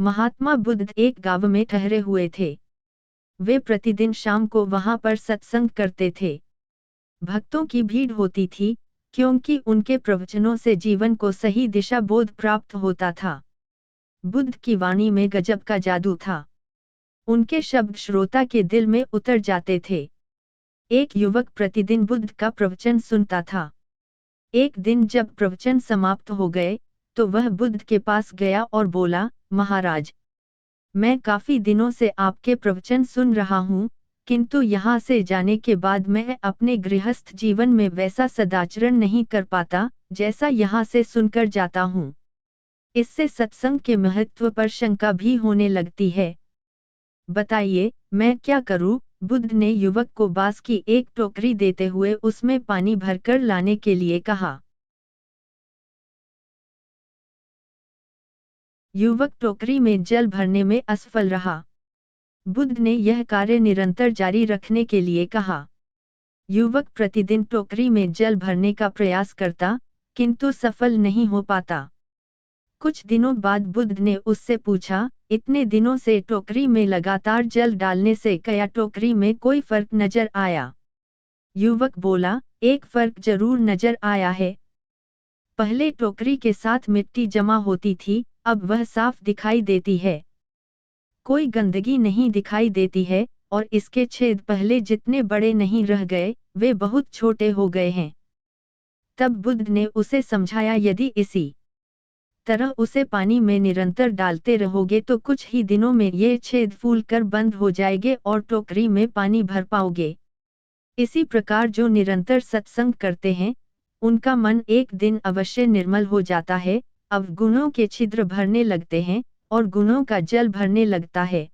महात्मा बुद्ध एक गांव में ठहरे हुए थे। वे प्रतिदिन शाम को वहां पर सत्संग करते थे। भक्तों की भीड़ होती थी, क्योंकि उनके प्रवचनों से जीवन को सही दिशा बोध प्राप्त होता था। बुद्ध की वाणी में गजब का जादू था। उनके शब्द श्रोता के दिल में उतर जाते थे। एक युवक प्रतिदिन बुद्ध का प्रवचन सुनता था। एक दिन जब प्रवचन समाप्त हो गए, तो वह बुद्ध के पास गया और बोला, महाराज, मैं काफी दिनों से आपके प्रवचन सुन रहा हूँ, किंतु यहाँ से जाने के बाद मैं अपने गृहस्थ जीवन में वैसा सदाचरण नहीं कर पाता, जैसा यहाँ से सुनकर जाता हूँ। इससे सत्संग के महत्व पर शंका भी होने लगती है। बताइए, मैं क्या करूँ? बुद्ध ने युवक को बांस की एक टोकरी देते हुए उसमें पानी भरकर लाने के लिए कहा। युवक टोकरी में जल भरने में असफल रहा। बुद्ध ने यह कार्य निरंतर जारी रखने के लिए कहा। युवक प्रतिदिन टोकरी में जल भरने का प्रयास करता, किंतु सफल नहीं हो पाता। कुछ दिनों बाद बुद्ध ने उससे पूछा, इतने दिनों से टोकरी में लगातार जल डालने से क्या टोकरी में कोई फर्क नजर आया? युवक बोला, एक फर्क जरूर नजर आया है। पहले टोकरी के साथ मिट्टी जमा होती थी, अब वह साफ दिखाई देती है। कोई गंदगी नहीं दिखाई देती है, और इसके छेद पहले जितने बड़े नहीं रह गए, वे बहुत छोटे हो गए हैं। तब बुद्ध ने उसे समझाया, यदि इसी तरह उसे पानी में निरंतर डालते रहोगे तो कुछ ही दिनों में ये छेद फूलकर बंद हो जाएंगे और टोकरी में पानी भर पाओगे। इसी प्रकार जो निरंतर सत्संग करते हैं, उनका मन एक दिन अवश्य निर्मल हो जाता है, अवगुणों के छिद्र भरने लगते हैं, और गुणों का जल भरने लगता है।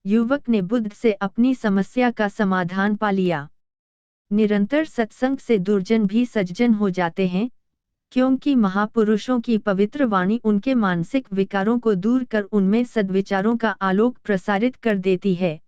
युवक ने बुद्ध से अपनी समस्या का समाधान पा लिया। निरंतर सत्संग से दुर्जन भी सज्जन हो जाते हैं, क्योंकि महापुरुषों की पवित्र वाणी उनके मानसिक विकारों को दूर कर उनमें सद्विचारों का आलोक प्रसारित कर देती है।